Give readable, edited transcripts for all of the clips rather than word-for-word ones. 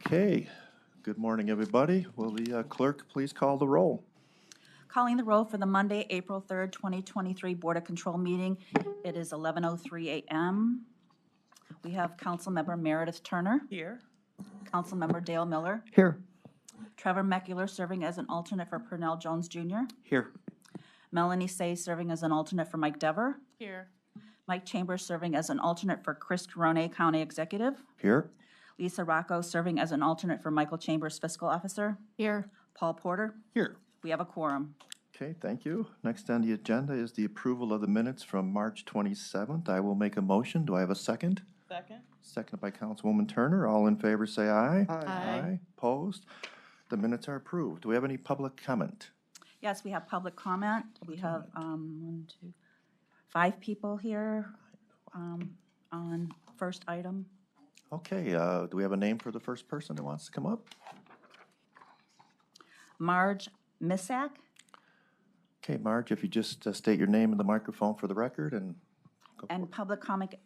Okay, good morning, everybody. Will the clerk please call the roll? Calling the roll for the Monday, April 3rd, 2023 Board of Control meeting. It is 11:03 a.m. We have Councilmember Meredith Turner. Here. Councilmember Dale Miller. Here. Trevor Meckler serving as an alternate for Purnell Jones Jr. Here. Melanie Say serving as an alternate for Mike Dever. Here. Mike Chambers serving as an alternate for Chris Corone, County Executive. Here. Lisa Rocco serving as an alternate for Michael Chambers, Fiscal Officer. Here. Paul Porter. Here. We have a quorum. Okay, thank you. Next on the agenda is the approval of the minutes from March 27th. I will make a motion. Do I have a second? Second. Seconded by Councilwoman Turner. All in favor say aye. Aye. Opposed? The minutes are approved. Do we have any public comment? Yes, we have public comment. We have 5 people here on first item. Okay, do we have a name for the first person that wants to come up? Marge Missak. Okay, Marge, if you just state your name and the microphone for the record and go for And it. public comment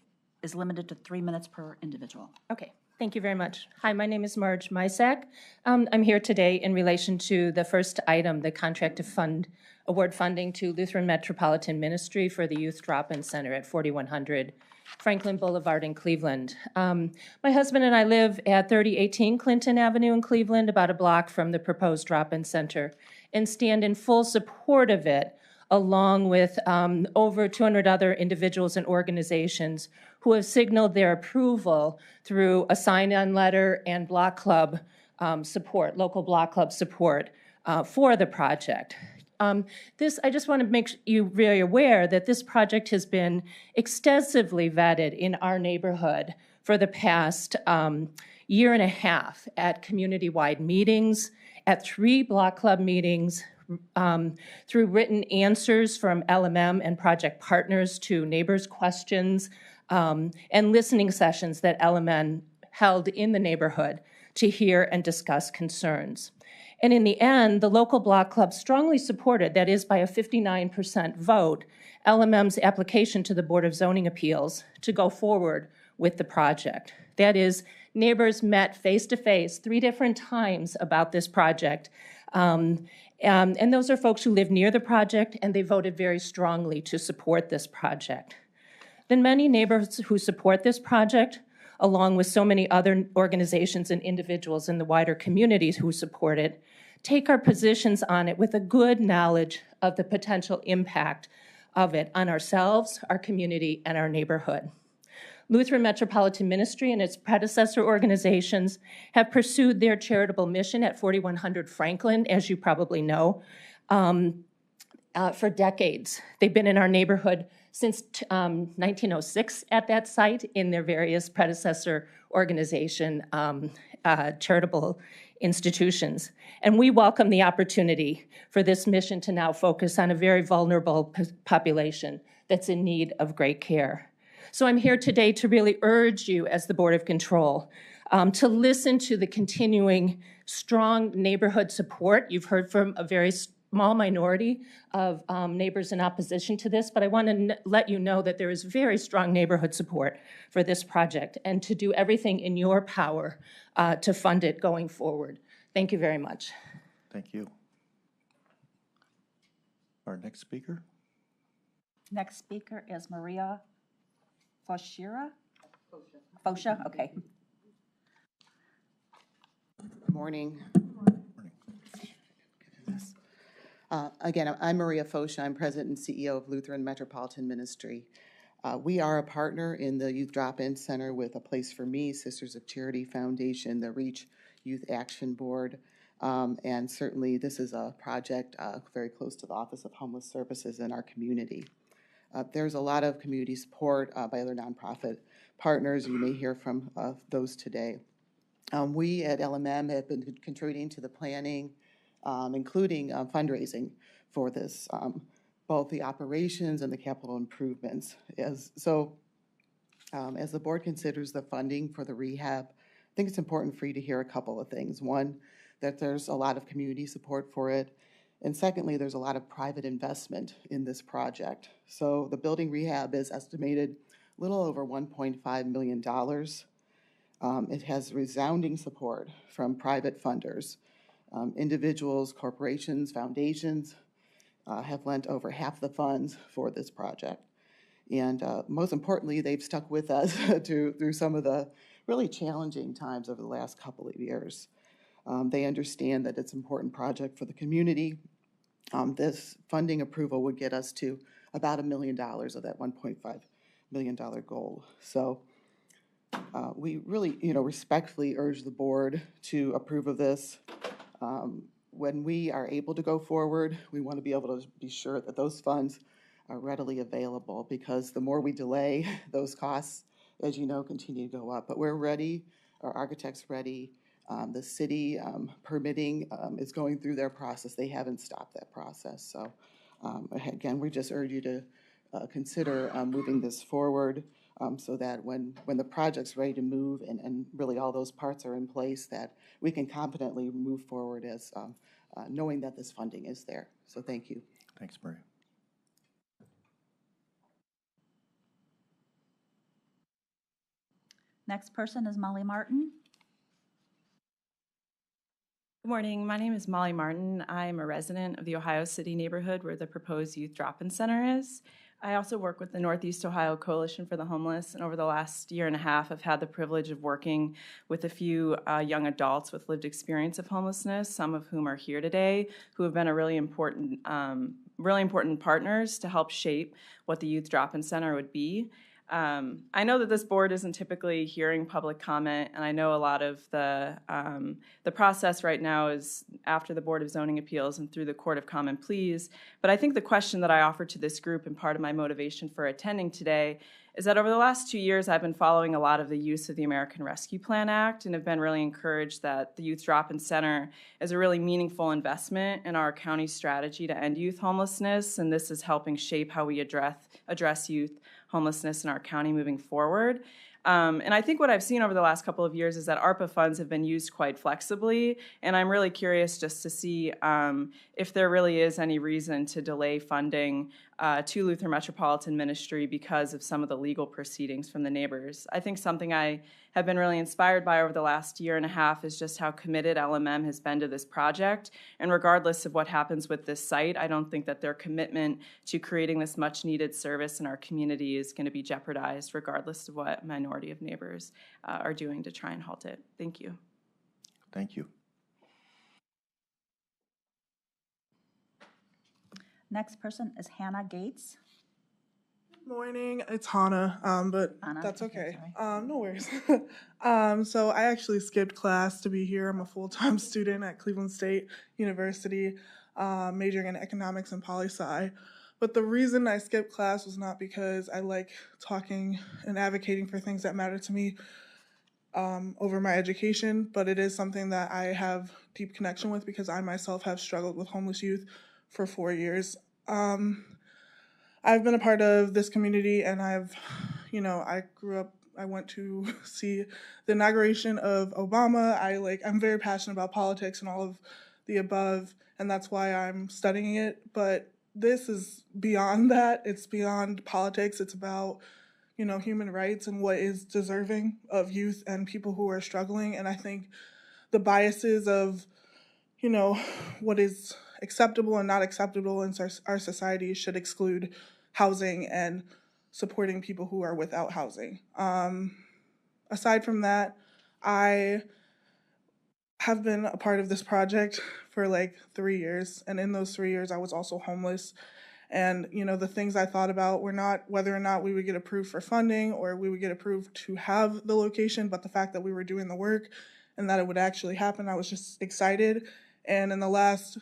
is limited to 3 minutes per individual. Okay, thank you very much. Hi, my name is Marge Mysak. I'm here today in relation to the first item, the contract to award funding to Lutheran Metropolitan Ministry for the Youth Drop-In Center at 4100 Franklin Boulevard in Cleveland. My husband and I live at 3018 Clinton Avenue in Cleveland, about a block from the proposed drop-in center, and stand in full support of it, along with over 200 other individuals and organizations who have signaled their approval through a sign-on letter and block club support, local block club support for the project. I just want to make you really aware that this project has been extensively vetted in our neighborhood for the past year and a half at community-wide meetings, at 3 block club meetings, through written answers from LMM and project partners to neighbors' questions, and listening sessions that LMN held in the neighborhood to hear and discuss concerns. And in the end, the local block club strongly supported, that is by a 59% vote, LMM's application to the Board of Zoning Appeals to go forward with the project. That is, neighbors met face-to-face 3 different times about this project. And those are folks who live near the project, and they voted very strongly to support this project. Then many neighbors who support this project, along with so many other organizations and individuals in the wider communities who support it, take our positions on it with a good knowledge of the potential impact of it on ourselves, our community, and our neighborhood. Lutheran Metropolitan Ministry and its predecessor organizations have pursued their charitable mission at 4100 Franklin, as you probably know, for decades. They've been in our neighborhood since 1906 at that site in their various predecessor organization charitable institutions. And we welcome the opportunity for this mission to now focus on a very vulnerable population that's in need of great care. So I'm here today to really urge you as the Board of Control to listen to the continuing strong neighborhood support. You've heard from a very small minority of neighbors in opposition to this, but I want to let you know that there is very strong neighborhood support for this project and to do everything in your power to fund it going forward. Thank you very much. Thank you. Our next speaker? Next speaker is Maria Foshira? Fosha, okay. Good morning. Again, I'm Maria Fosha. I'm President and CEO of Lutheran Metropolitan Ministry. We are a partner in the Youth Drop-In Center with A Place for Me, Sisters of Charity Foundation, the REACH Youth Action Board, and certainly this is a project very close to the Office of Homeless Services in our community. There's a lot of community support by other nonprofit partners. You may hear from those today. We at LMM have been contributing to the planning, including fundraising for this, both the operations and the capital improvements. As the board considers the funding for the rehab, I think it's important for you to hear a couple of things. One, that there's a lot of community support for it. And secondly, there's a lot of private investment in this project. So the building rehab is estimated a little over $1.5 million. It has resounding support from private funders. Individuals, corporations, foundations have lent over half the funds for this project. And most importantly, they've stuck with us through some of the really challenging times over the last couple of years. They understand that it's an important project for the community. This funding approval would get us to about $1 million of that $1.5 million goal. So we really, respectfully urge the board to approve of this. When we are able to go forward, we want to be able to be sure that those funds are readily available, because the more we delay, those costs, as you know, continue to go up. But we're ready, our architect's ready. The city permitting is going through their process. They haven't stopped that process. So again, we just urge you to consider moving this forward so that when the project's ready to move and really all those parts are in place, that we can competently move forward as knowing that this funding is there. So thank you. Thanks, Maria. Next person is Molly Martin. Good morning. My name is Molly Martin. I'm a resident of the Ohio City neighborhood where the proposed youth drop-in center is. I also work with the Northeast Ohio Coalition for the Homeless, and over the last year and a half, I've had the privilege of working with a few young adults with lived experience of homelessness, some of whom are here today, who have been a really important partners to help shape what the youth drop-in center would be. I know that this board isn't typically hearing public comment, and I know a lot of the process right now is after the Board of Zoning Appeals and through the Court of Common Pleas. But I think the question that I offer to this group and part of my motivation for attending today is that over the last 2 years, I've been following a lot of the use of the American Rescue Plan Act and have been really encouraged that the Youth Drop-In Center is a really meaningful investment in our county's strategy to end youth homelessness, and this is helping shape how we address youth homelessness in our county moving forward. And I think what I've seen over the last couple of years is that ARPA funds have been used quite flexibly, and I'm really curious just to see if there really is any reason to delay funding to Lutheran Metropolitan Ministry because of some of the legal proceedings from the neighbors. I think something I have been really inspired by over the last year and a half is just how committed LMM has been to this project, and regardless of what happens with this site, I don't think that their commitment to creating this much needed service in our community is going to be jeopardized regardless of what minority of neighbors are doing to try and halt it. Thank you. Thank you. Next person is Hannah Gates. Morning, it's Hannah, but Hannah, that's okay, okay. No worries. So I actually skipped class to be here. I'm a full-time student at Cleveland State University, majoring in economics and poli-sci. But the reason I skipped class was not because I like talking and advocating for things that matter to me over my education, but it is something that I have deep connection with because I myself have struggled with homeless youth for 4 years. I've been a part of this community, and I went to see the inauguration of Obama. I'm very passionate about politics and all of the above, and that's why I'm studying it. But this is beyond that. It's beyond politics. It's about, human rights and what is deserving of youth and people who are struggling. And I think the biases of, what is acceptable and not acceptable in our society should exclude housing and supporting people who are without housing. Aside from that, I have been a part of this project for 3 years, and in those 3 years I was also homeless. And the things I thought about were not whether or not we would get approved for funding or we would get approved to have the location, but the fact that we were doing the work and that it would actually happen. I was just excited. And in the last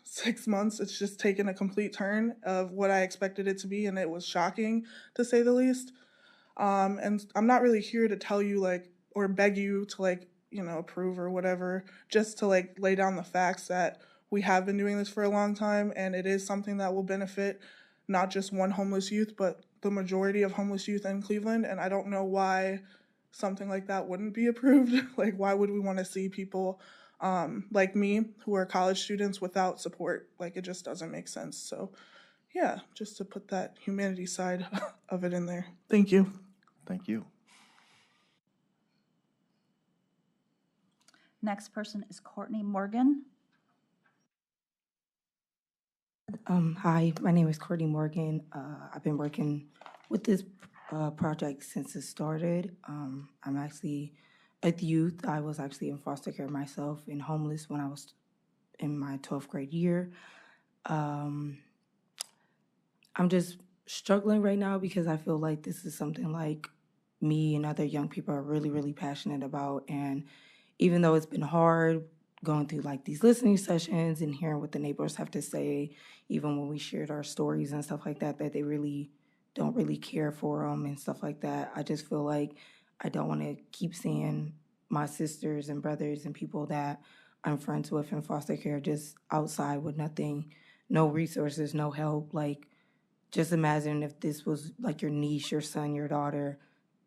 6 months, it's just taken a complete turn of what I expected it to be, and it was shocking, to say the least. And I'm not really here to tell you, or beg you to, approve or whatever, just to, lay down the facts that we have been doing this for a long time, and it is something that will benefit not just one homeless youth, but the majority of homeless youth in Cleveland, and I don't know why something like that wouldn't be approved. Why would we want to see people like me, who are college students, without support? It just doesn't make sense. So yeah, just to put that humanity side of it in there. Thank you. Thank you. Next person is Courtney Morgan. Hi, my name is Courtney Morgan. I've been working with this project since it started. I'm actually a youth. I was actually in foster care myself and homeless when I was in my 12th grade year. I'm just struggling right now because I feel like this is something me and other young people are really, really passionate about. And even though it's been hard going through these listening sessions and hearing what the neighbors have to say, even when we shared our stories and stuff like that, that they really don't really care for them and stuff like that. I just feel like I don't want to keep seeing my sisters and brothers and people that I'm friends with in foster care just outside with nothing, no resources, no help, just imagine if this was like your niece, your son, your daughter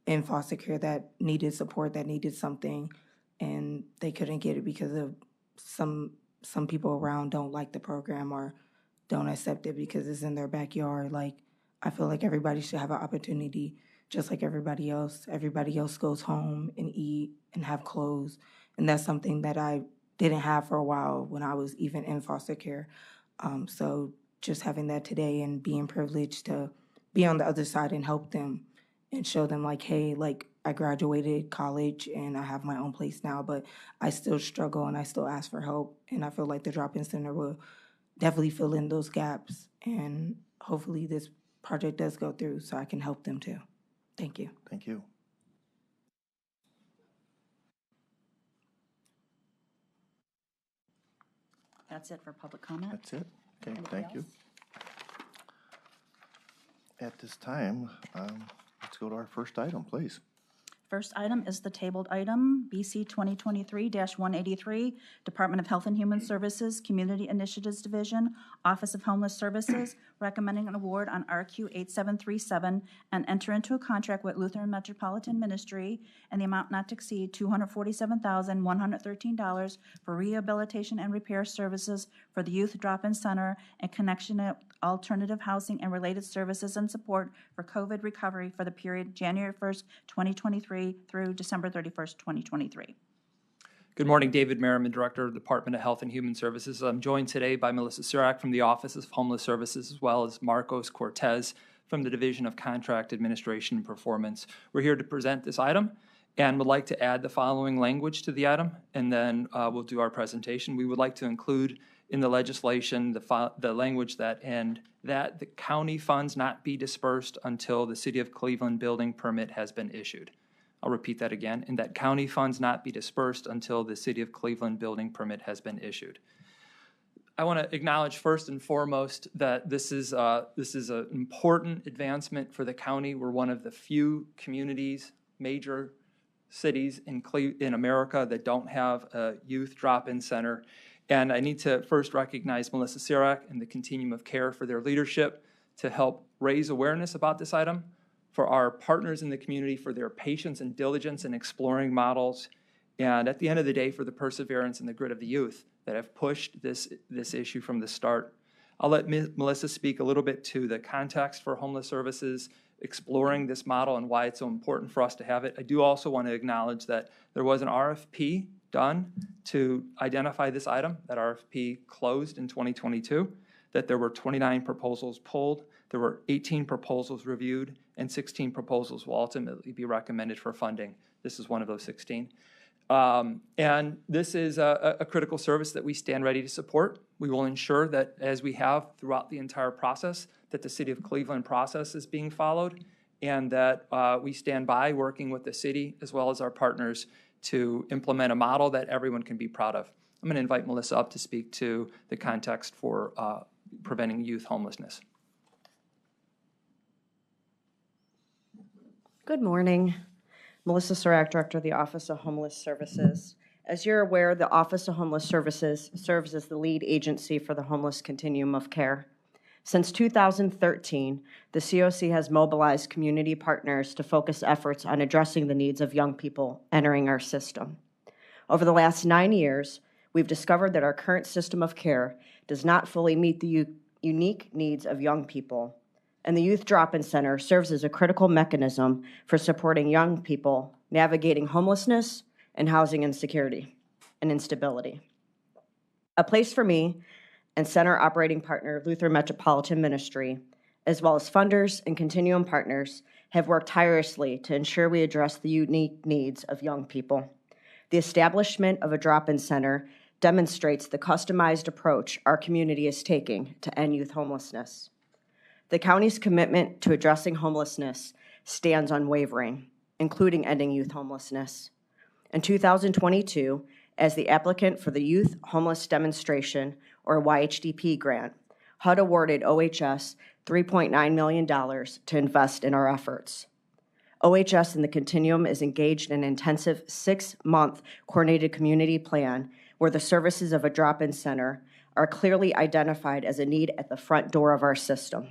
in foster care that needed support, that needed something, and they couldn't get it because of some people around don't like the program or don't accept it because it's in their backyard. Like, I feel like everybody should have an opportunity just like everybody else. Everybody else goes home and eat and have clothes, and that's something that I didn't have for a while when I was even in foster care. So just having that today and being privileged to be on the other side and help them and show them like, hey, like I graduated college and I have my own place now, but I still struggle and I still ask for help. And I feel like the drop-in center will definitely fill in those gaps. And hopefully this project does go through so I can help them too. Thank you. Thank you. That's it for public comment. That's it? Okay, Anybody thank you. else? At this time, let's go to our first item, please. First item is the tabled item, BC 2023-183, Department of Health and Human Services, Community Initiatives Division, Office of Homeless Services, recommending an award on RQ 8737 and enter into a contract with Lutheran Metropolitan Ministry and the amount not to exceed $247,113 for rehabilitation and repair services for the Youth Drop-In Center in connection with alternative housing and related services and support for COVID recovery for the period January 1st, 2023 through December 31st, 2023. Good morning, David Merriman, Director of the Department of Health and Human Services. I'm joined today by Melissa Surak from the Office of Homeless Services, as well as Marcos Cortez from the Division of Contract Administration and Performance. We're here to present this item and would like to add the following language to the item, and then we'll do our presentation. We would like to include in the legislation the language that the county funds not be dispersed until the City of Cleveland building permit has been issued. I'll repeat that again, and that county funds not be dispersed until the City of Cleveland building permit has been issued. I want to acknowledge first and foremost that this is an important advancement for the county. We're one of the few communities, major cities in America that don't have a youth drop-in center. And I need to first recognize Melissa Surak and the Continuum of Care for their leadership to help raise awareness about this item, for our partners in the community for their patience and diligence in exploring models, and at the end of the day, for the perseverance and the grit of the youth that have pushed this issue from the start. I'll let Melissa speak a little bit to the context for homeless services, exploring this model and why it's so important for us to have it. I do also want to acknowledge that there was an RFP done to identify this item. That RFP closed in 2022, that there were 29 proposals pulled, there were 18 proposals reviewed, and 16 proposals will ultimately be recommended for funding. This is one of those 16. And this is a critical service that we stand ready to support. We will ensure that, as we have throughout the entire process, that the City of Cleveland process is being followed, and that we stand by working with the city as well as our partners to implement a model that everyone can be proud of. I'm going to invite Melissa up to speak to the context for preventing youth homelessness. Good morning. Melissa Surak, Director of the Office of Homeless Services. As you're aware, the Office of Homeless Services serves as the lead agency for the homeless continuum of care. Since 2013, the COC has mobilized community partners to focus efforts on addressing the needs of young people entering our system. Over the last 9 years, we've discovered that our current system of care does not fully meet the unique needs of young people, and the Youth Drop-In Center serves as a critical mechanism for supporting young people navigating homelessness and housing insecurity and instability. A Place for Me and center operating partner Lutheran Metropolitan Ministry, as well as funders and Continuum partners, have worked tirelessly to ensure we address the unique needs of young people. The establishment of a drop-in center demonstrates the customized approach our community is taking to end youth homelessness. The county's commitment to addressing homelessness stands unwavering, including ending youth homelessness. In 2022, as the applicant for the Youth Homeless Demonstration, or YHDP grant, HUD awarded OHS $3.9 million to invest in our efforts. OHS in the Continuum is engaged in an intensive 6-month coordinated community plan where the services of a drop-in center are clearly identified as a need at the front door of our system.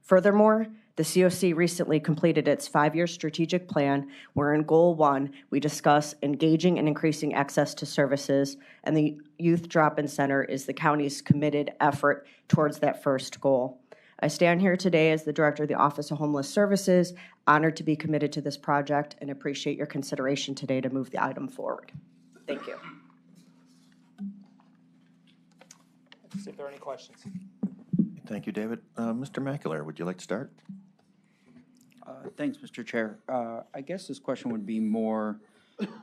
Furthermore, the COC recently completed its 5-year strategic plan, where in Goal 1, we discuss engaging and increasing access to services, and the Youth Drop-In Center is the county's committed effort towards that first goal. I stand here today as the Director of the Office of Homeless Services, honored to be committed to this project, and appreciate your consideration today to move the item forward. Thank you. See if there are any questions. Thank you, David. Mr. Macular, would you like to start? Thanks, Mr. Chair. I guess this question would be more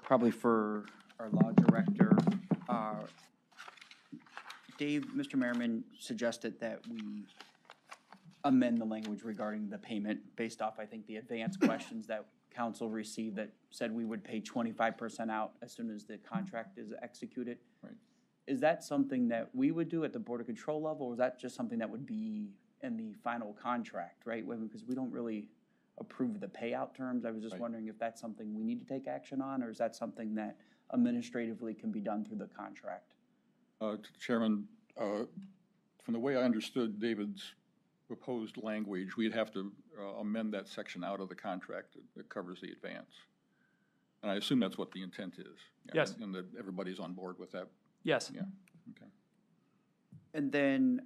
probably for our law director. Mr. Merriman suggested that we amend the language regarding the payment based off, I think, the advanced questions that council received that said we would pay 25% out as soon as the contract is executed. Right. Is that something that we would do at the Board of Control level, or is that just something that would be in the final contract, right? Because we don't really approve the payout terms. I was just wondering if that's something we need to take action on, or is that something that administratively can be done through the contract? Chairman, from the way I understood David's proposed language, we'd have to amend that section out of the contract that covers the advance. And I assume that's what the intent is. Yes. And that everybody's on board with that. Yes. Yeah. Okay. And then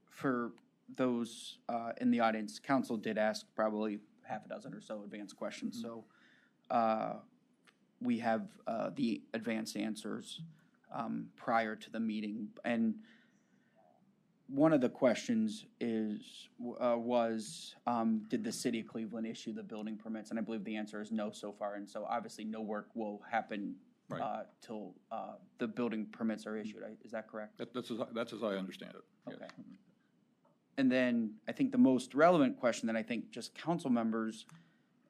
for those in the audience, council did ask probably half a dozen or so advanced questions. So we have the advanced answers prior to the meeting. And one of the questions was, did the city of Cleveland issue the building permits? And I believe the answer is no so far. And so obviously no work will happen till the building permits are issued. Is that correct? That's as I understand it. Okay. Yes. And then I think the most relevant question that I think just council members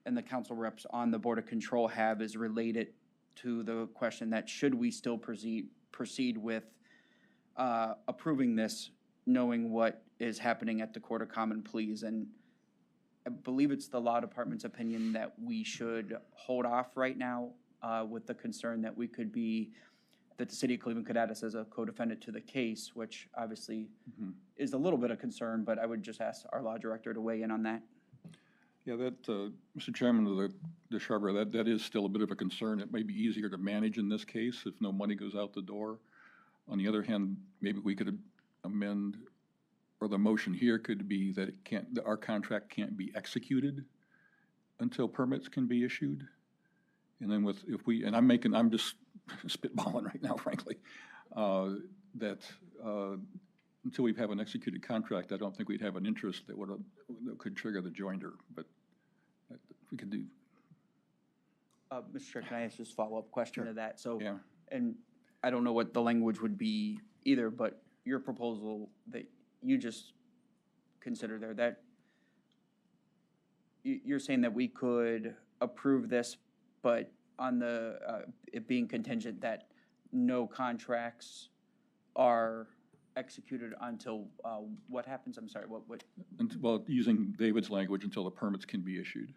and the council reps on the Board of Control have is related to the question that should we still proceed with approving this, knowing what is happening at the Court of Common Pleas. And I believe it's the law department's opinion that we should hold off right now with the concern that that the city of Cleveland could add us as a co-defendant to the case, which obviously is a little bit of concern, but I would just ask our law director to weigh in on that. Yeah, that, Mr. Chairman of the Sharber, that is still a bit of a concern. It may be easier to manage in this case if no money goes out the door. On the other hand, maybe we could amend, or the motion here could be that our contract can't be executed until permits can be issued. And then I'm just spitballing right now, frankly, that until we have an executed contract, I don't think we'd have an interest that could trigger the joinder, but we could do. Mr. Chair, can I ask just a follow-up question to that? So, yeah. And I don't know what the language would be either, but your proposal that you just considered there, that you're saying that we could approve this, but on the it being contingent that no contracts are executed until what happens? I'm sorry, what? Well, using David's language, until the permits can be issued.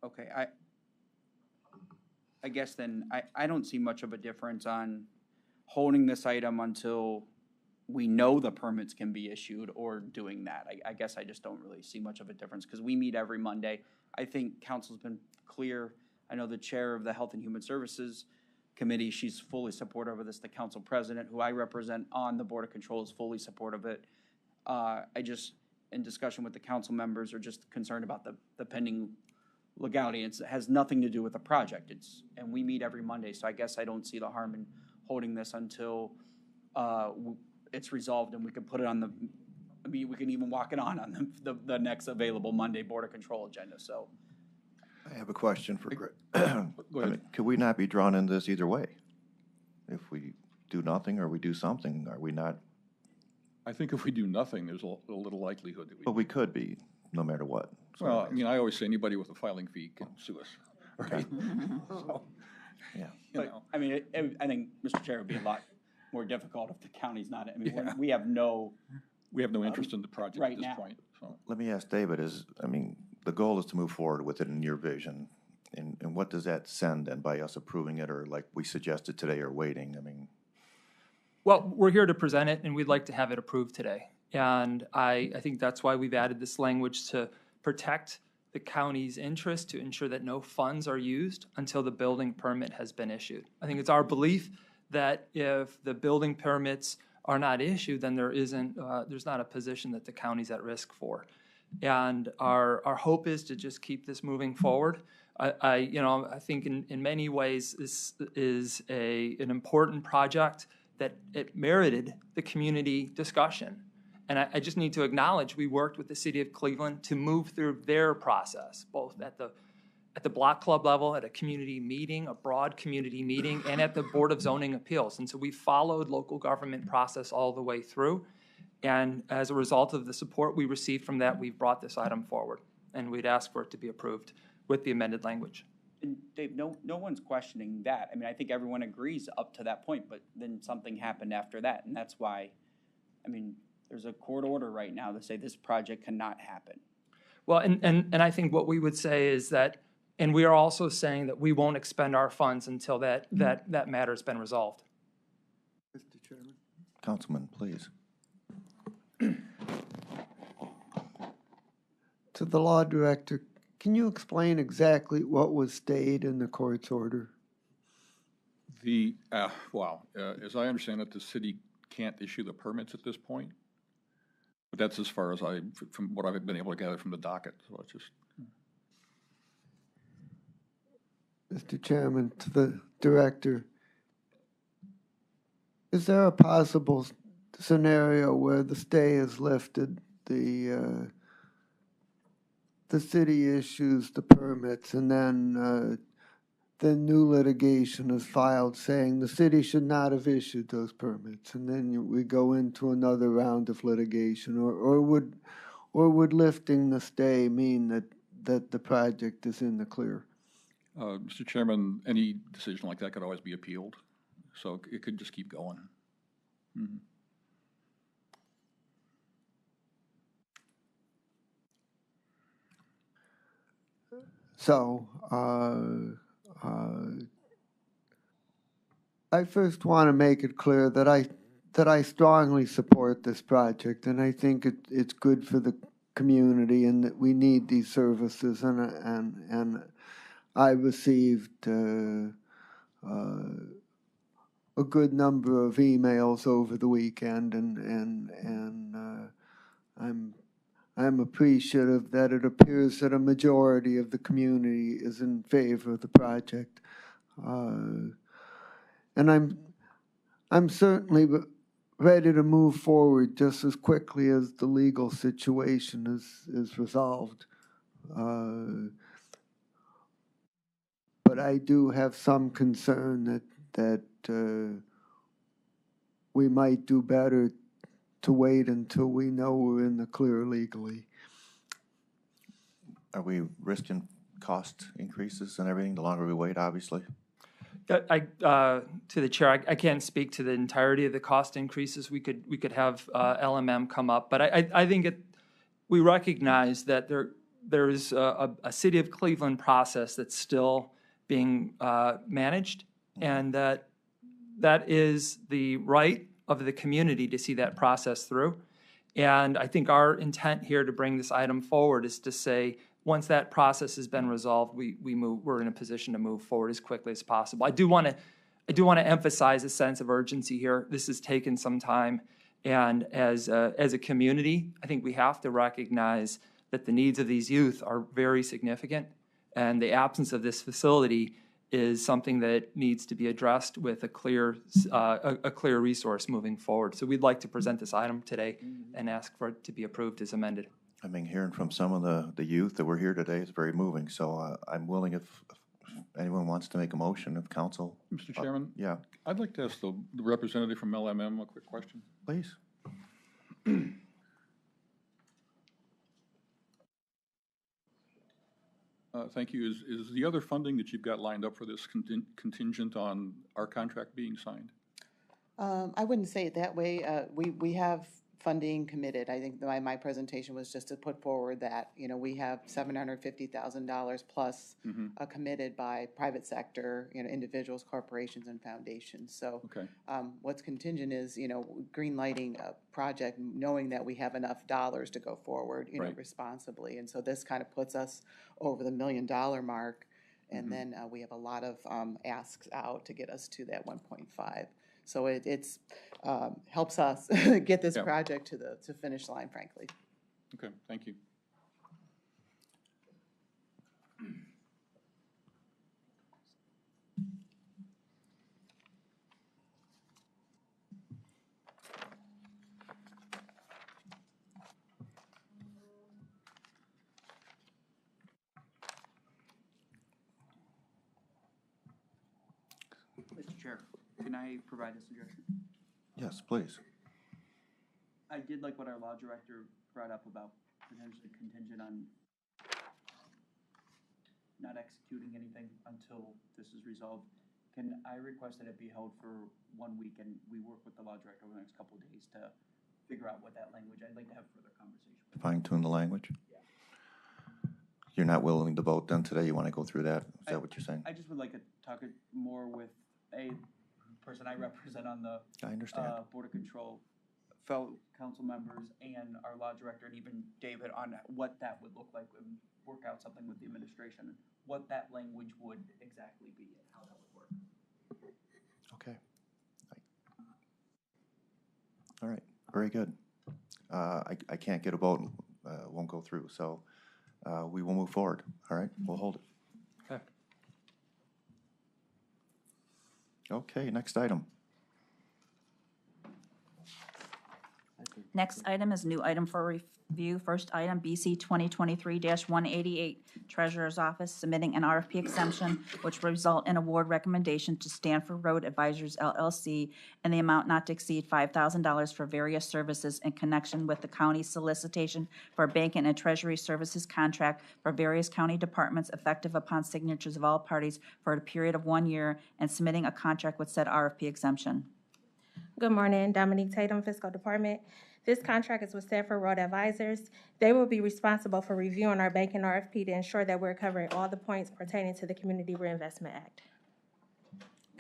Okay, I guess then I don't see much of a difference on holding this item until we know the permits can be issued or doing that. I guess I just don't really see much of a difference because we meet every Monday. I think council's been clear. I know the chair of the Health and Human Services Committee, she's fully supportive of this. The council president, who I represent on the Board of Control, is fully supportive of it. I just, in discussion with the council members, are just concerned about the pending legality. It has nothing to do with the project. And we meet every Monday, so I guess I don't see the harm in holding this until it's resolved and we can put it on we can even walk it on the next available Monday Board of Control agenda. So I have a question for Greg. Go ahead. Could we not be drawn in this either way? If we do nothing or we do something, are we not? I think if we do nothing, there's a little likelihood that we. But we could be, no matter what. So Well, I mean, I always say anybody with a filing fee can sue us, right? So, yeah. But, I mean, I think, Mr. Chair, it would be a lot more difficult if the county's not. I mean, Yeah. we have no interest in the project right at this now. point. So. Let me ask David, the goal is to move forward with it in your vision. And what does that send then by us approving it, or like we suggested today, or waiting? I mean, Well, we're here to present it, and we'd like to have it approved today. And I think that's why we've added this language to protect the county's interest, to ensure that no funds are used until the building permit has been issued. I think it's our belief that if the building permits are not issued, then there's not a position that the county's at risk for. And our hope is to just keep this moving forward. I think in many ways this is an important project that it merited the community discussion. And I just need to acknowledge we worked with the city of Cleveland to move through their process, both at the block club level, at a community meeting, a broad community meeting, and at the Board of Zoning Appeals. And so we followed local government process all the way through. And as a result of the support we received from that, we've brought this item forward. And we'd ask for it to be approved with the amended language. And Dave, no one's questioning that. I mean, I think everyone agrees up to that point, but then something happened after that. And that's why, I mean, there's a court order right now to say this project cannot happen. Well, and I think what we would say is that, and we are also saying that we won't expend our funds until that matter's been resolved. Mr. Chairman? Councilman, please. To the law director, can you explain exactly what was stayed in the court's order? As I understand it, the city can't issue the permits at this point. But that's as far as from what I've been able to gather from the docket, so it's just. Mr. Chairman, to the director, is there a possible scenario where the stay is lifted, the city issues the permits, and then new litigation is filed saying the city should not have issued those permits, and then we go into another round of litigation, or would lifting the stay mean that the project is in the clear? Mr. Chairman, any decision like that could always be appealed, so it could just keep going. Mm-hmm. So, I first want to make it clear that I strongly support this project, and I think it's good for the community, and that we need these services. And I received a good number of emails over the weekend, and I'm appreciative that it appears that a majority of the community is in favor of the project. And I'm certainly ready to move forward just as quickly as the legal situation is resolved. But I do have some concern that we might do better to wait until we know we're in the clear legally. Are we risking cost increases and everything the longer we wait, obviously? To the chair, I can't speak to the entirety of the cost increases. We could have LMM come up, but I think we recognize that there's a City of Cleveland process that's still being managed, and that is the right of the community to see that process through. And I think our intent here to bring this item forward is to say, once that process has been resolved, we're in a position to move forward as quickly as possible. I do want to emphasize a sense of urgency here. This has taken some time, and as a community, I think we have to recognize that the needs of these youth are very significant, and the absence of this facility is something that needs to be addressed with a clear resource moving forward. So we'd like to present this item today and ask for it to be approved as amended. I mean, hearing from some of the youth that were here today is very moving, so I'm willing, if anyone wants to make a motion, if council. Mr. Chairman? Yeah. I'd like to ask the representative from LMM a quick question. Please. Thank you. Is the other funding that you've got lined up for this contingent on our contract being signed? I wouldn't say it that way. We have funding committed. I think my presentation was just to put forward that, we have $750,000 plus committed by private sector, individuals, corporations, and foundations. So Okay. what's contingent is, green lighting a project, knowing that we have enough dollars to go forward, Right. responsibly. And so this kind of puts us over the $1 million mark. And then we have a lot of asks out to get us to that 1.5. So it's helps us get this Yeah. project to the finish line, frankly. Okay, thank you. Mr. Chair, can I provide a suggestion? Yes, please. I did like what our law director brought up about potentially contingent on not executing anything until this is resolved. Can I request that it be held for 1 week and we work with the law director over the next couple of days to figure out what that language, I'd like to have further conversation. Fine tune the language? You're not willing to vote then today? You want to go through that? Is that what you're saying? I just would like to talk it more with a person I represent on the I understand. Board of Control, fellow council members, and our law director, and even David, on what that would look like, and work out something with the administration, and what that language would exactly be and how that would work. Okay. All right, very good. I can't get a vote, won't go through, so we will move forward, all right? We'll hold it. Okay. Okay, next item. Next item is new item for review. First item, BC 2023-188, Treasurer's Office submitting an RFP exemption which will result in award recommendation to Stanford Road Advisors LLC in the amount not to exceed $5,000 for various services in connection with the county solicitation for banking and treasury services contract for various county departments effective upon signatures of all parties for a period of 1 year and submitting a contract with said RFP exemption. Good morning, Dominique Tatum, Fiscal Department. This contract is with Stanford Road Advisors. They will be responsible for reviewing our banking RFP to ensure that we're covering all the points pertaining to the Community Reinvestment Act.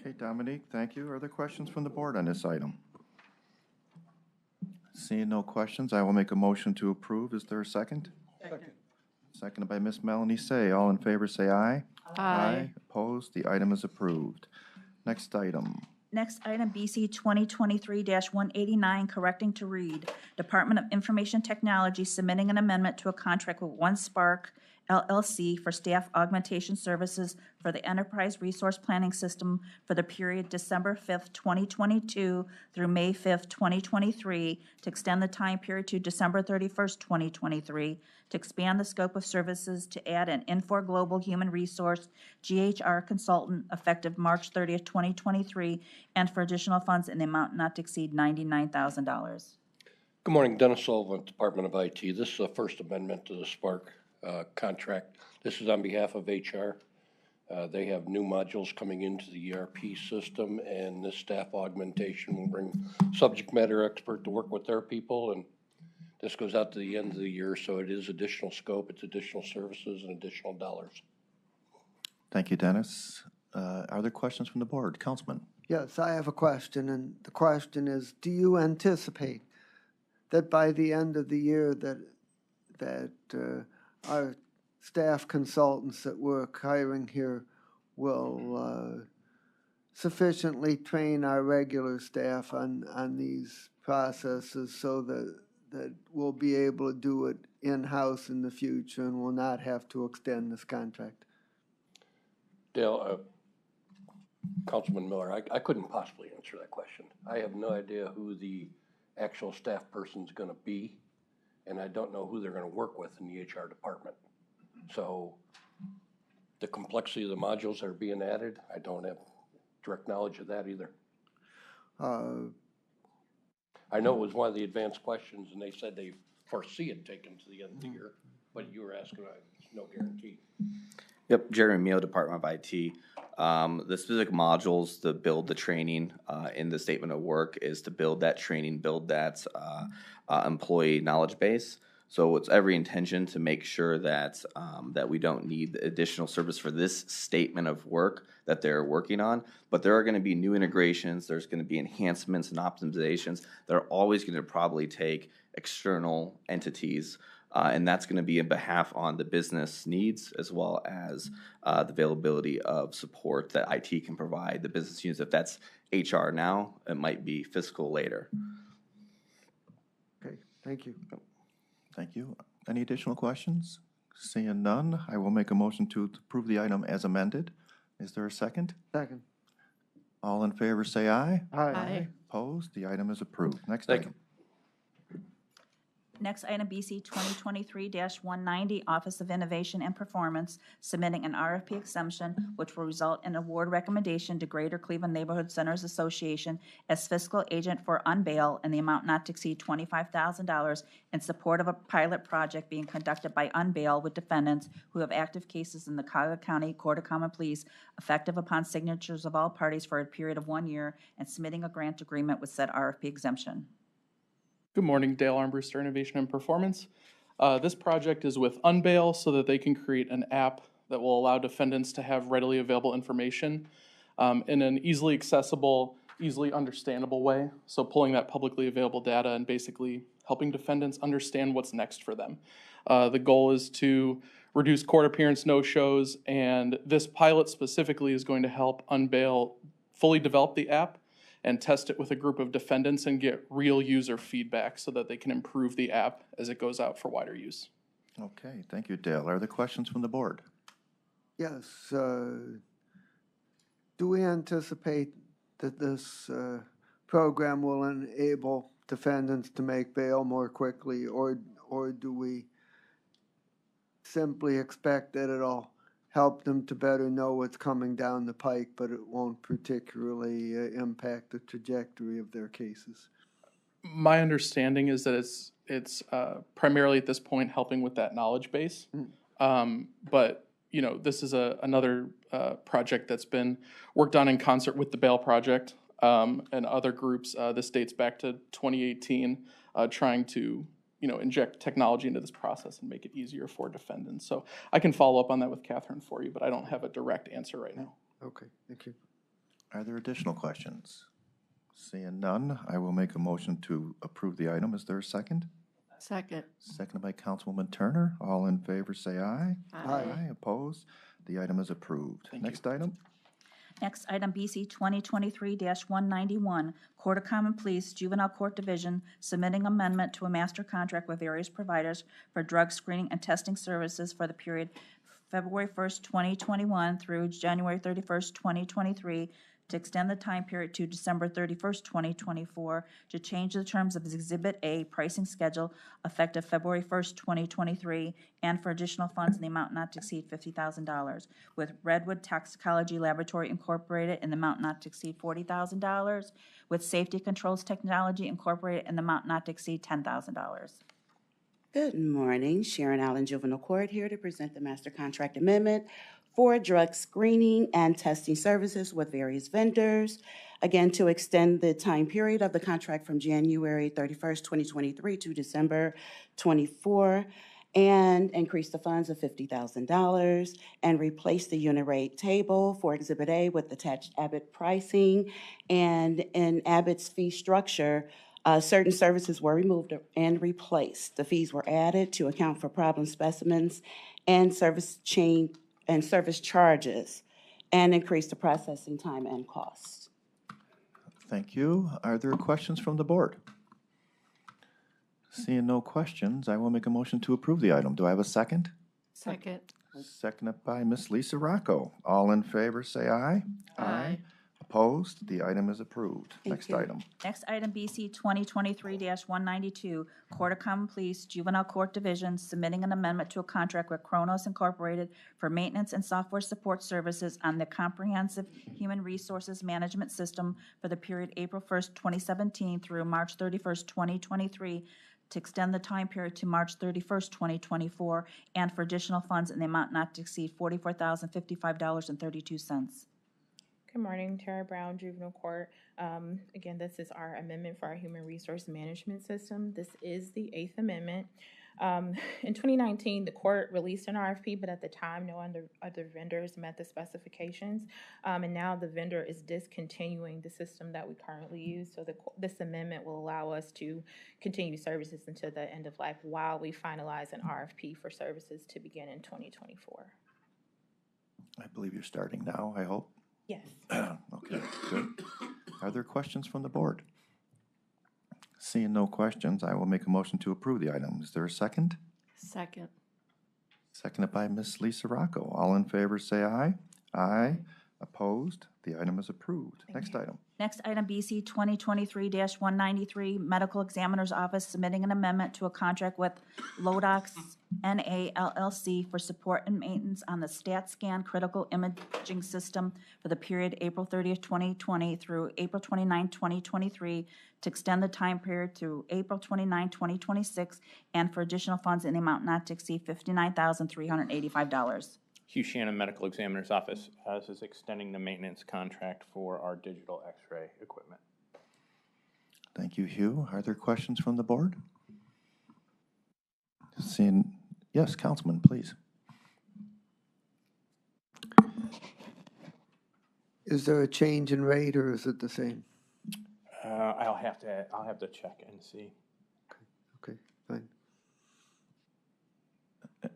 Okay, Dominique, thank you. Are there questions from the board on this item? Seeing no questions, I will make a motion to approve. Is there a second? Second. Seconded by Ms. Melanie Say. All in favor, say aye. Aye. Opposed? The item is approved. Next item. Next item, BC 2023-189, correcting to read, Department of Information Technology submitting an amendment to a contract with One Spark LLC for staff augmentation services for the Enterprise Resource Planning System for the period December 5th, 2022 through May 5th, 2023, to extend the time period to December 31st, 2023, to expand the scope of services, to add an Infor Global Human Resource GHR consultant effective March 30th, 2023, and for additional funds in the amount not to exceed $99,000. Good morning, Dennis Sullivan, Department of IT. This is the first amendment to the Spark contract. This is on behalf of HR. They have new modules coming into the ERP system, and this staff augmentation will bring subject matter expert to work with their people, and this goes out to the end of the year, so it is additional scope, it's additional services, and additional dollars. Thank you, Dennis. Are there questions from the board? Councilman? Yes, I have a question, and the question is, do you anticipate that by the end of the year that our staff consultants that we're hiring here will sufficiently train our regular staff on these processes so that we'll be able to do it in-house in the future and will not have to extend this contract? Dale, Councilman Miller, I couldn't possibly answer that question. I have no idea who the actual staff person's going to be, and I don't know who they're going to work with in the HR department. So the complexity of the modules that are being added, I don't have direct knowledge of that either. I know it was one of the advanced questions, and they said they foresee it taken to the end of the year, but you were asking, no guarantee. Yep, Jeremy Meal, Department of IT. The specific modules to build the training in the statement of work is to build that training, build that employee knowledge base. So it's every intention to make sure that that we don't need additional service for this statement of work that they're working on. But there are going to be new integrations. There's going to be enhancements and optimizations. They're always going to probably take external entities. And that's going to be in behalf on the business needs as well as the availability of support that IT can provide the business units. If that's HR now, it might be fiscal later. Okay, thank you. Thank you. Any additional questions? Seeing none, I will make a motion to approve the item as amended. Is there a second? Second. All in favor, say aye. Aye. Opposed? The item is approved. Next Thank item. Next item, BC 2023-190, Office of Innovation and Performance, submitting an RFP exemption, which will result in award recommendation to Greater Cleveland Neighborhood Centers Association as fiscal agent for Unbail in the amount not to exceed $25,000 in support of a pilot project being conducted by Unbail with defendants who have active cases in the Cuyahoga County Court of Common Pleas, effective upon signatures of all parties for a period of 1 year, and submitting a grant agreement with said RFP exemption. Good morning, Dale Armbruster, Innovation and Performance. This project is with Unbail so that they can create an app that will allow defendants to have readily available information in an easily accessible, easily understandable way. So pulling that publicly available data and basically helping defendants understand what's next for them. The goal is to reduce court appearance no-shows, and this pilot specifically is going to help Unbail fully develop the app and test it with a group of defendants and get real user feedback so that they can improve the app as it goes out for wider use. Okay, thank you, Dale. Are there questions from the board? Yes. Do we anticipate that this program will enable defendants to make bail more quickly, or do we simply expect that it'll help them to better know what's coming down the pike, but it won't particularly impact the trajectory of their cases? My understanding is that it's primarily at this point helping with that knowledge base. But you know, this is another project that's been worked on in concert with the Bail Project and other groups. This dates back to 2018, trying to inject technology into this process and make it easier for defendants. So I can follow up on that with Catherine for you, but I don't have a direct answer right now. Okay, thank you. Are there additional questions? Seeing none, I will make a motion to approve the item. Is there a second? Second. Seconded by Councilwoman Turner. All in favor, say aye. Aye. Opposed? The item is approved. Next item. Next item, BC 2023-191, Court of Common Pleas, Juvenile Court Division, submitting amendment to a master contract with various providers for drug screening and testing services for the period February 1st, 2021 through January 31st, 2023, to extend the time period to December 31st, 2024, to change the terms of Exhibit A pricing schedule effective February 1st, 2023, and for additional funds in the amount not to exceed $50,000, with Redwood Toxicology Laboratory Incorporated in the amount not to exceed $40,000, with Safety Controls Technology Incorporated in the amount not to exceed $10,000. Good morning, Sharon Allen, Juvenile Court, here to present the Master Contract Amendment for drug screening and testing services with various vendors. Again, to extend the time period of the contract from January 31st, 2023 to December 24, and increase the funds of $50,000, and replace the unit rate table for Exhibit A with attached Abbott pricing. And in Abbott's fee structure, certain services were removed and replaced. The fees were added to account for problem specimens and service charges, and increase the processing time and costs. Thank you. Are there questions from the board? Seeing no questions, I will make a motion to approve the item. Do I have a second? Second. Seconded by Ms. Lisa Rocco. All in favor, say aye. Aye. Opposed? The item is approved. Next item. Next item, BC 2023-192, Court of Common Pleas, Juvenile Court Division, submitting an amendment to a contract with Kronos Incorporated for maintenance and software support services on the Comprehensive Human Resources Management System for the period April 1st, 2017 through March 31st, 2023, to extend the time period to March 31st, 2024, and for additional funds in the amount not to exceed $44,055.32. Good morning, Tara Brown, Juvenile Court. Again, this is our amendment for our Human Resource Management System. This is the 8th amendment. In 2019, the court released an RFP, but at the time, no other vendors met the specifications. And now the vendor is discontinuing the system that we currently use. So this amendment will allow us to continue services until the end of life while we finalize an RFP for services to begin in 2024. I believe you're starting now, I hope. Yes. Okay, good. Are there questions from the board? Seeing no questions, I will make a motion to approve the item. Is there a second? Second. Seconded by Ms. Lisa Rocco. All in favor say aye. Aye. Opposed? The item is approved. Next item. Next item, BC 2023-193, Medical Examiner's Office submitting an amendment to a contract with Lodox NA LLC for support and maintenance on the StatScan critical imaging system for the period April 30th, 2020 through April 29, 2023, to extend the time period to April 29, 2026, and for additional funds in the amount not to exceed $59,385. Hugh Shannon, Medical Examiner's Office, is extending the maintenance contract for our digital x-ray equipment. Thank you, Hugh. Are there questions from the board? Seeing, yes, Councilman, please. Is there a change in rate or is it the same? I'll have to check and see. Okay, fine.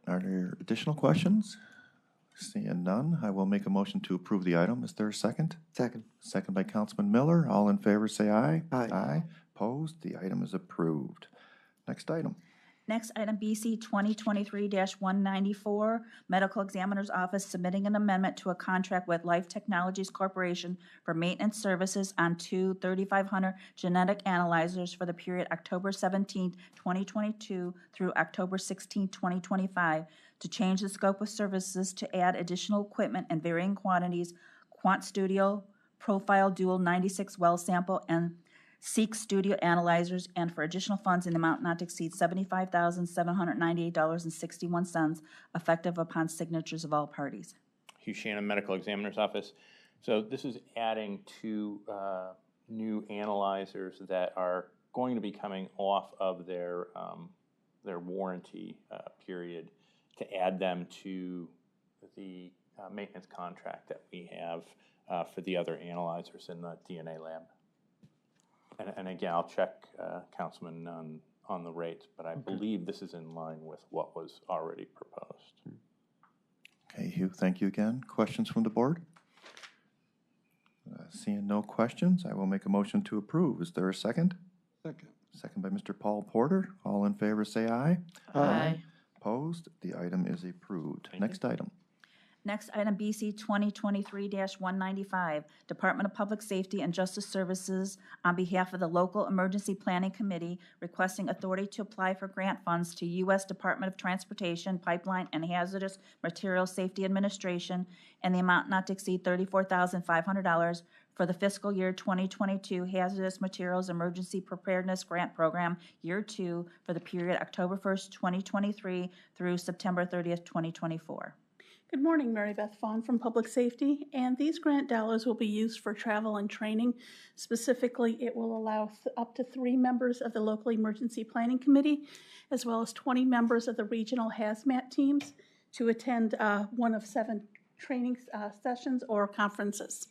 Are there additional questions? Seeing none, I will make a motion to approve the item. Is there a second? Second. Second by Councilman Miller. All in favor say aye. Aye. Aye. Opposed? The item is approved. Next item. Next item, BC 2023-194, Medical Examiner's Office submitting an amendment to a contract with Life Technologies Corporation for maintenance services on two 3,500 genetic analyzers for the period October 17, 2022 through October 16, 2025, to change the scope of services to add additional equipment in varying quantities, Quant Studio, Profile Dual 96 well sample, and Seek Studio analyzers, and for additional funds in the amount not to exceed $75,798.61, effective upon signatures of all parties. Hugh Shannon, Medical Examiner's Office. So this is adding two new analyzers that are going to be coming off of their warranty period, to add them to the maintenance contract that we have for the other analyzers in the DNA lab. And again, I'll check, Councilman, on the rates, but I believe this is in line with what was already proposed. Okay, Hugh, thank you again. Questions from the board? Seeing no questions, I will make a motion to approve. Is there a second? Second. Second by Mr. Paul Porter. All in favor say aye. Aye. Opposed? The item is approved. Next item. Next item, BC 2023-195, Department of Public Safety and Justice Services, on behalf of the Local Emergency Planning Committee, requesting authority to apply for grant funds to U.S. Department of Transportation, Pipeline, and Hazardous Materials Safety Administration, and the amount not to exceed $34,500 for the fiscal year 2022 Hazardous Materials Emergency Preparedness Grant Program, Year 2, for the period October 1st, 2023 through September 30th, 2024. Good morning, Mary Beth Vaughn from Public Safety, and these grant dollars will be used for travel and training. Specifically, it will allow up to 3 members of the Local Emergency Planning Committee, as well as 20 members of the regional hazmat teams, to attend one of 7 training sessions or conferences.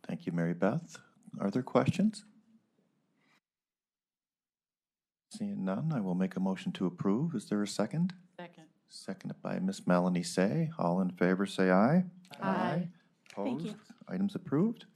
Thank you, Mary Beth. Are there questions? Seeing none, I will make a motion to approve. Is there a second? Second. Seconded by Ms. Melanie Say. All in favor say aye. Aye. Opposed? Thank you. Items approved.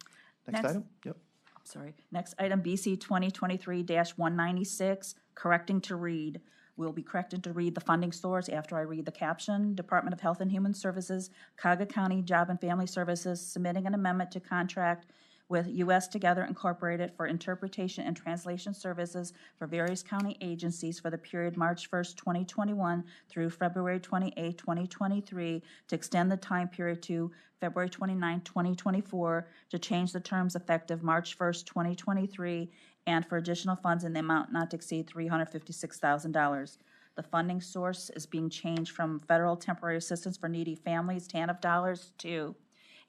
Next item? Yep. Sorry. Next item, BC 2023-196, correcting to read. Will be corrected to read the funding source after I read the caption. Department of Health and Human Services, Cuyahoga County Job and Family Services, submitting an amendment to contract with U.S. Together Incorporated for interpretation and translation services for various county agencies for the period March 1st, 2021 through February 28, 2023, to extend the time period to February 29, 2024, to change the terms effective March 1st, 2023, and for additional funds in the amount not to exceed $356,000. The funding source is being changed from Federal Temporary Assistance for Needy Families, TANF dollars, to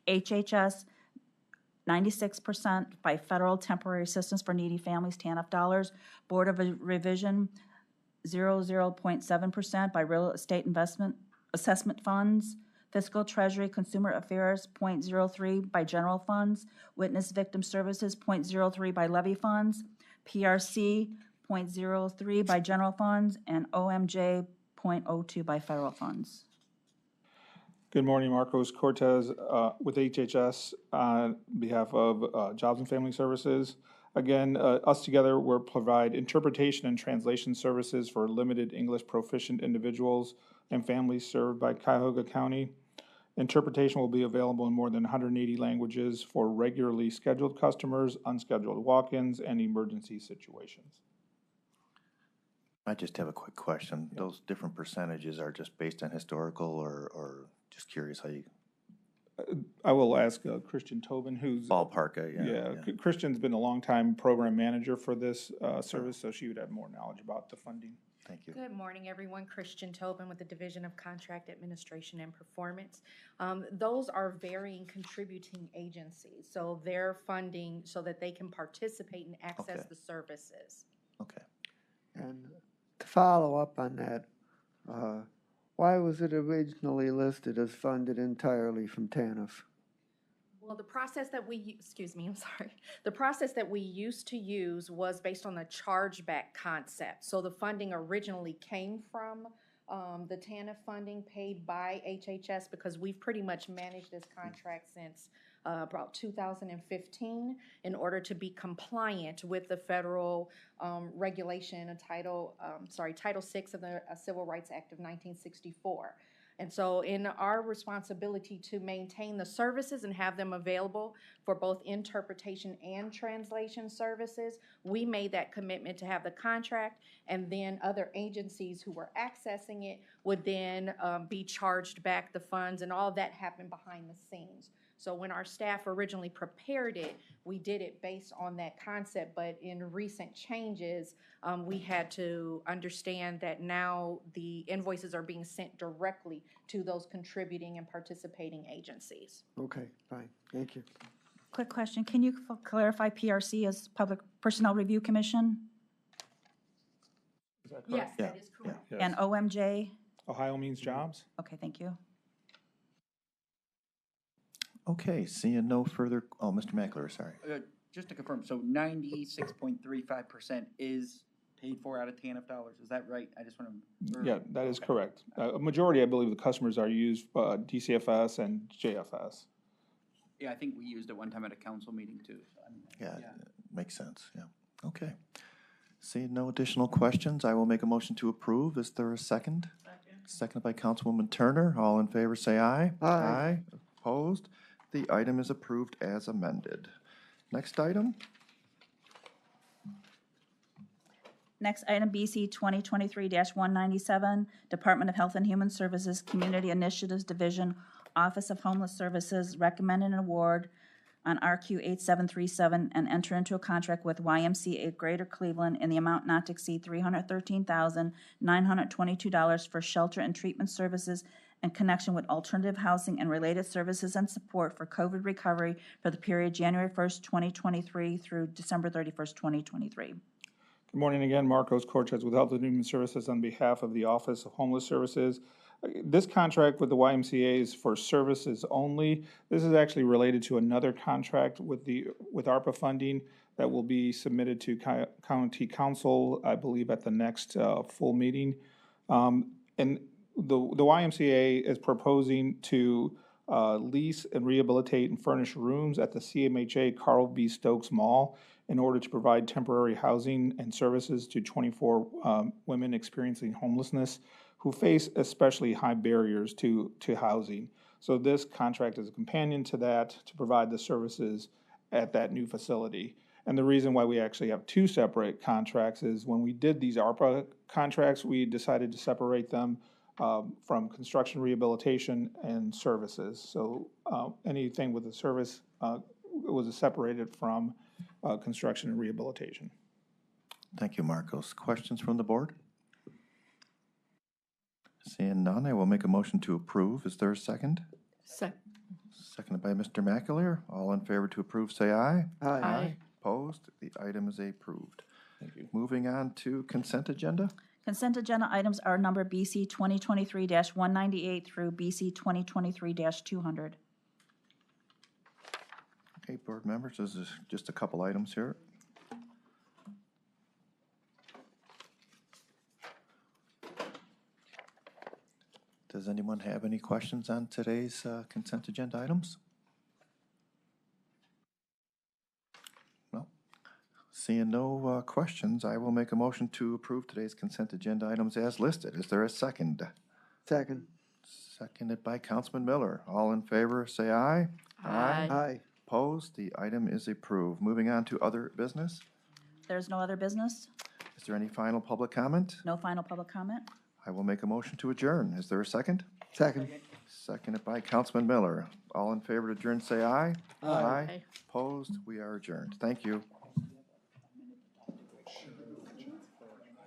HHS 96% by Federal Temporary Assistance for Needy Families, TANF dollars, Board of Revision 0.7% by Real Estate Investment Assessment Funds, Fiscal Treasury Consumer Affairs 0.03 by General Funds, Witness Victim Services 0.03 by Levy Funds, PRC 0.03 by General Funds, and OMJ 0.02 by Federal Funds. Good morning, Marcos Cortez with HHS on behalf of Jobs and Family Services. Again, us together will provide interpretation and translation services for limited English proficient individuals and families served by Cuyahoga County. Interpretation will be available in more than 180 languages for regularly scheduled customers, unscheduled walk-ins, and emergency situations. I just have a quick question. Yeah. Those different percentages are just based on historical or just curious how you... I will ask Christian Tobin, who's... Ballpark, yeah. Christian's been a long-time program manager for this service, so she would have more knowledge about the funding. Thank you. Good morning, everyone. Christian Tobin with the Division of Contract Administration and Performance. Those are varying contributing agencies, so they're funding so that they can participate and access the services. Okay. And to follow up on that, why was it originally listed as funded entirely from TANF? Well, the process that we, the process that we used to use was based on the chargeback concept. So the funding originally came from the TANF funding paid by HHS, because we've pretty much managed this contract since about 2015 in order to be compliant with the federal regulation and Title VI of the Civil Rights Act of 1964. And so in our responsibility to maintain the services and have them available for both interpretation and translation services, we made that commitment to have the contract, and then other agencies who were accessing it would then be charged back the funds, and all of that happened behind the scenes. So when our staff originally prepared it, we did it based on that concept, but in recent changes, we had to understand that now the invoices are being sent directly to those contributing and participating agencies. Okay, fine. Thank you. Quick question. Can you clarify PRC as Public Personnel Review Commission? Is that correct? Yes, that is correct. Yes. And OMJ? Ohio Means Jobs. Okay, thank you. Okay, seeing no further, oh, Mr. Mackler, sorry. Just to confirm, so 96.35% is paid for out of TANF dollars, is that right? I just want to... Yeah, that is correct. A majority, I believe, the customers are used DCFS and JFS. Yeah, I think we used it one time at a council meeting too. So yeah, makes sense, yeah. Okay. Seeing no additional questions, I will make a motion to approve. Is there a second? Seconded by Councilwoman Turner. All in favor say aye. Aye. Opposed? The item is approved as amended. Next item. Next item, BC 2023-197, Department of Health and Human Services, Community Initiatives Division, Office of Homeless Services, recommending an award on RQ 8737 and enter into a contract with YMCA Greater Cleveland in the amount not to exceed $313,922 for shelter and treatment services in connection with alternative housing and related services and support for COVID recovery for the period January 1st, 2023 through December 31st, 2023. Good morning again, Marcos Cortez with Health and Human Services on behalf of the Office of Homeless Services. This contract with the YMCA is for services only. This is actually related to another contract with ARPA funding that will be submitted to County Council, I believe, at the next full meeting. And the YMCA is proposing to lease and rehabilitate and furnish rooms at the CMHA Carl B. Stokes Mall in order to provide temporary housing and services to 24 women experiencing homelessness who face especially high barriers to housing. So this contract is a companion to that to provide the services at that new facility. And the reason why we actually have two separate contracts is when we did these ARPA contracts, we decided to separate them from construction, rehabilitation, and services. So anything with a service was separated from construction and rehabilitation. Thank you, Marcos. Questions from the board? Seeing none, I will make a motion to approve. Is there a second? Seconded by Mr. McAleer. All in favor to approve, say aye. Aye. Opposed? The item is approved. Thank you. Moving on to consent agenda. Consent agenda items are number BC 2023-198 through BC 2023-200. Okay, board members, this is just a couple items here. Does anyone have any questions on today's consent agenda items? No. Seeing no questions, I will make a motion to approve today's consent agenda items as listed. Is there a second? Second. Seconded by Councilman Miller. All in favor, say aye. Aye. Opposed? The item is approved. Moving on to other business. There's no other business? Is there any final public comment? No final public comment? I will make a motion to adjourn. Is there a second? Second. Seconded by Councilman Miller. All in favor to adjourn, say aye. Aye. Opposed? We are adjourned. Thank you.